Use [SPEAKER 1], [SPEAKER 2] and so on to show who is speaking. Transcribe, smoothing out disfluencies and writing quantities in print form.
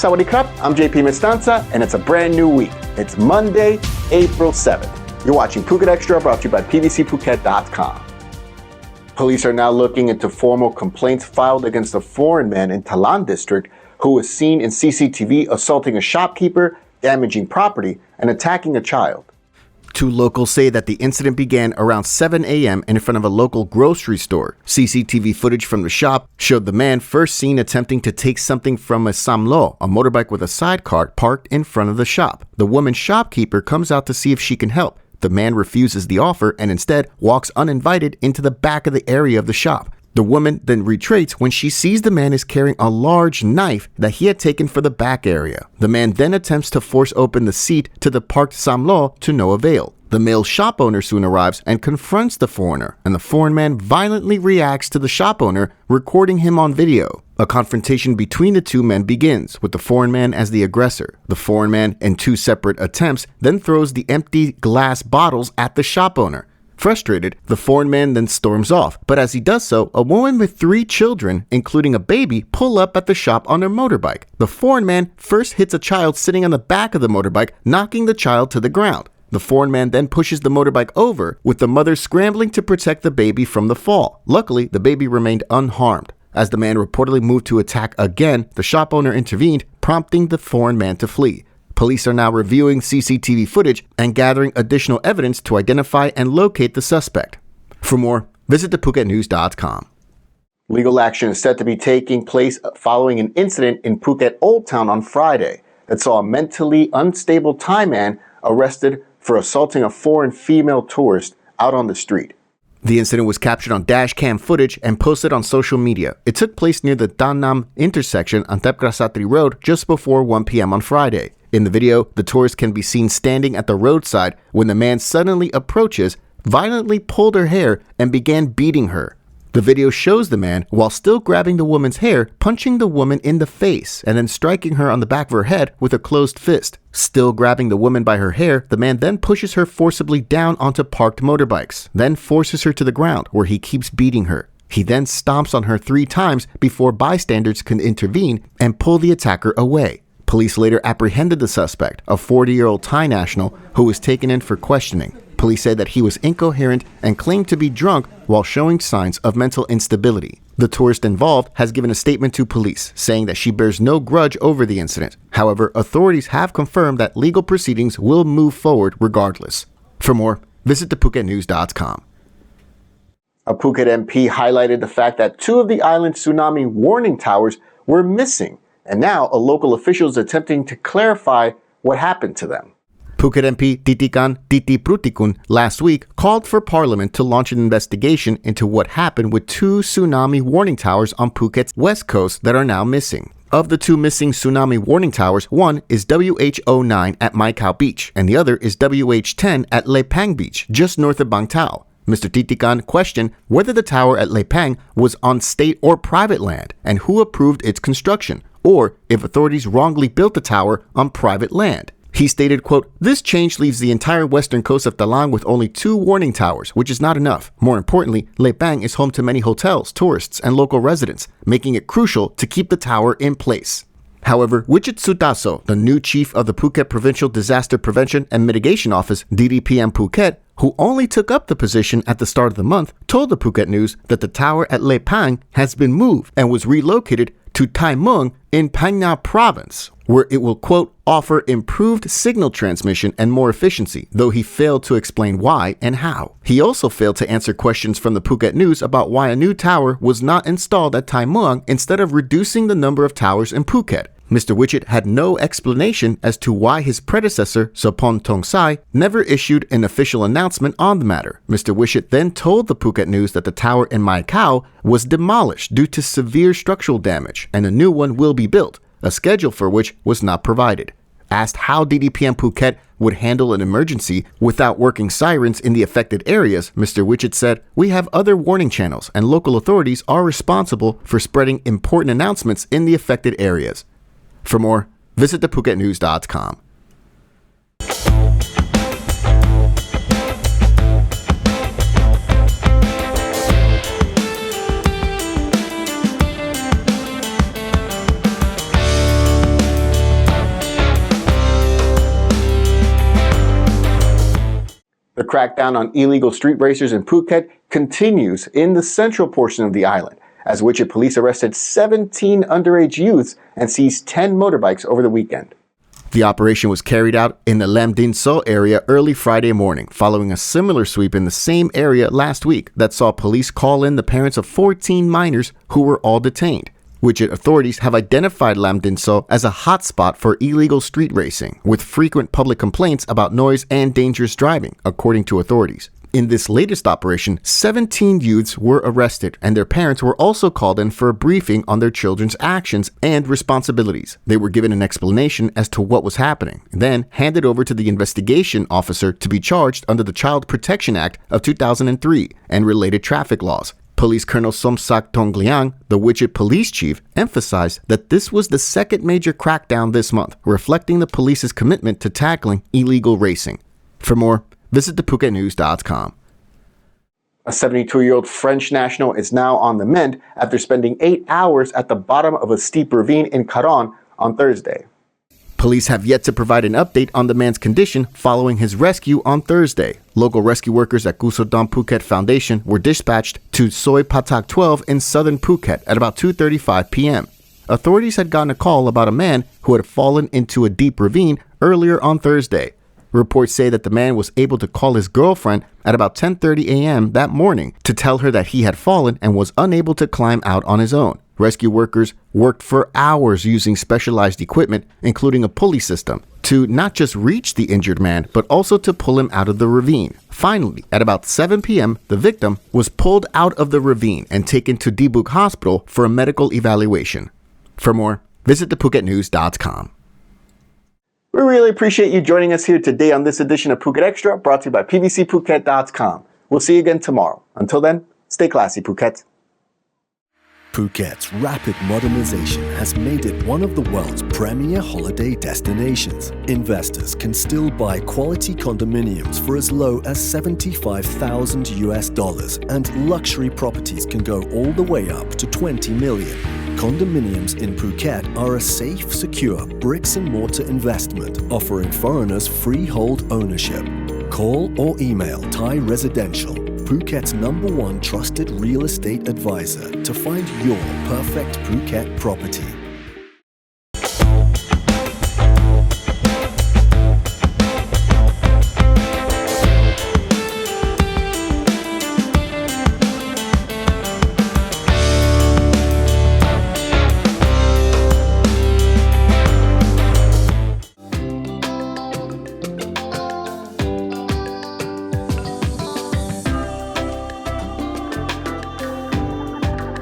[SPEAKER 1] Sawadee krap, I'm JP Mestanza, and it's a brand new week. It's Monday, April 7th. You're watching Phuket Xtra, brought to you by PVCPhuket.com. Police are now looking into formal complaints filed against a foreign man in Thailand district who was seen in CCTV assaulting a shopkeeper, damaging property, and attacking a child. Two locals say that the incident began around 7 a.m. in front of a local grocery store. CCTV footage from the shop showed the man first seen attempting to take something from a samlo, a motorbike with a sidecar parked in front of the shop. The woman shopkeeper comes out to see if she can help. The man refuses the offer and instead walks uninvited into the back of the area of the shop. The woman then retreats when she sees the man is carrying a large knife that he had taken for the back area. The man then attempts to force open the seat to the parked samlo to no avail. The male shop owner soon arrives and confronts the foreigner, and the foreign man violently reacts to the shop owner, recording him on video. A confrontation between the two men begins, with the foreign man as the aggressor. The foreign man, in two separate attempts, then throws the empty glass bottles at the shop owner. Frustrated, the foreign man then storms off, but as he does so, a woman with 3 children, including a baby, pull up at the shop on their motorbike. The foreign man first hits a child sitting on the back of the motorbike, knocking the child to the ground. The foreign man then pushes the motorbike over, with the mother scrambling to protect the baby from the fall. Luckily, the baby remained unharmed. As the man reportedly moved to attack again, the shop owner intervened, prompting the foreign man to flee. Police are now reviewing CCTV footage and gathering additional evidence to identify and locate the suspect. For more, visit thephuket.news.com. Legal action is set to be taking place following an incident in Phuket Old Town on Friday that saw a mentally unstable Thai man arrested for assaulting a foreign female tourist out on the street. The incident was captured on dash cam footage and posted on social media. It took place near the Danam intersection on Tepgrasatri Road just before 1 p.m. on Friday. In the video, the tourist can be seen standing at the roadside when the man suddenly approaches, violently pulled her hair, and began beating her. The video shows the man, while still grabbing the woman's hair, punching the woman in the face and then striking her on the back of her head with a closed fist. Still grabbing the woman by her hair, the man then pushes her forcibly down onto parked motorbikes, then forces her to the ground where he keeps beating her. He then stomps on her 3 times before bystanders can intervene and pull the attacker away. Police later apprehended the suspect, a 40-year-old Thai national, who was taken in for questioning. Police said that he was incoherent and claimed to be drunk while showing signs of mental instability. The tourist involved has given a statement to police, saying that she bears no grudge over the incident. However, authorities have confirmed that legal proceedings will move forward regardless. For more, visit thephuket.news.com. A Phuket MP highlighted the fact that 2 of the island's tsunami warning towers were missing, and now a local official is attempting to clarify what happened to them. Phuket MP Titikan Titi Prutikun last week called for Parliament to launch an investigation into what happened with 2 tsunami warning towers on Phuket's west coast that are now missing. Of the 2 missing tsunami warning towers, one is WH09 at Mai Khao Beach, and the other is WH10 at Lepang Beach, just north of Bang Tao. Mr. Titikan questioned whether the tower at Lepang was on state or private land and who approved its construction, or if authorities wrongly built the tower on private land. He stated, quote, "This change leaves the entire western coast of Thailand with only 2 warning towers, which is not enough. More importantly, Lepang is home to many hotels, tourists, and local residents, making it crucial to keep the tower in place." However, Wichit Sutaso, the new chief of the Phuket Provincial Disaster Prevention and Mitigation Office, DDPM Phuket, who only took up the position at the start of the month, told the Phuket News that the tower at Lepang has been moved and was relocated to Tai Muang in Phang Nga Province, where it will, quote, offer improved signal transmission and more efficiency, though he failed to explain why and how. He also failed to answer questions from the Phuket News about why a new tower was not installed at Tai Muang instead of reducing the number of towers in Phuket. Mr. Wichit had no explanation as to why his predecessor, Sopon Tongsai, never issued an official announcement on the matter. Mr. Wichit then told the Phuket News that the tower in Mai Khao was demolished due to severe structural damage and a new one will be built, a schedule for which was not provided. Asked how DDPM Phuket would handle an emergency without working sirens in the affected areas, Mr. Wichit said, "We have other warning channels and local authorities are responsible for spreading important announcements in the affected areas." For more, visit thephuket.news.com. crackdown on illegal street racers in Phuket continues in the central portion of the island, as Wichit Police arrested 17 underage youths and seized 10 motorbikes over the weekend. The operation was carried out in the Lam Din So area early Friday morning, following a similar sweep in the same area last week that saw police call in the parents of 14 minors who were all detained. Wichit authorities have identified Lam Din So as a hotspot for illegal street racing, with frequent public complaints about noise and dangerous driving, according to authorities. In this latest operation, 17 youths were arrested, and their parents were also called in for a briefing on their children's actions and responsibilities. They were given an explanation as to what was happening, then handed over to the investigation officer to be charged under the Child Protection Act of 2003 and related traffic laws. Police Colonel Somsak Tongliang, the Wichit Police Chief, emphasized that this was the second major crackdown this month, reflecting the police's commitment to tackling illegal racing. For more, visit thephuket.news.com. A 72-year-old French national is now on the mend after spending 8 hours at the bottom of a steep ravine in Karon on Thursday. Police have yet to provide an update on the man's condition following his rescue on Thursday. Local rescue workers at Kusodam Phuket Foundation were dispatched to Soi Patak 12 in southern Phuket at about 2:35 p.m. Authorities had gotten a call about a man who had fallen into a deep ravine earlier on Thursday. Reports say that the man was able to call his girlfriend at about 10:30 a.m. that morning to tell her that he had fallen and was unable to climb out on his own. Rescue workers worked for hours using specialized equipment, including a pulley system, to not just reach the injured man, but also to pull him out of the ravine. Finally, at about 7 p.m., the victim was pulled out of the ravine and taken to Dibuk Hospital for a medical evaluation. For more, visit thephuket.news.com. We really appreciate you joining us here today on this edition of Phuket Extra, brought to you by pbcphuket.com. We'll see you again tomorrow. Until then, stay classy, Phuket.
[SPEAKER 2] Phuket's rapid modernization has made it one of the world's premier holiday destinations. Investors can still buy quality condominiums for as low as $75,000, and luxury properties can go all the way up to $20 million. Condominiums in Phuket are a safe, secure bricks-and-mortar investment offering foreigners freehold ownership. Call or email Thai Residential, Phuket's #1 trusted real estate advisor, to find your perfect Phuket property.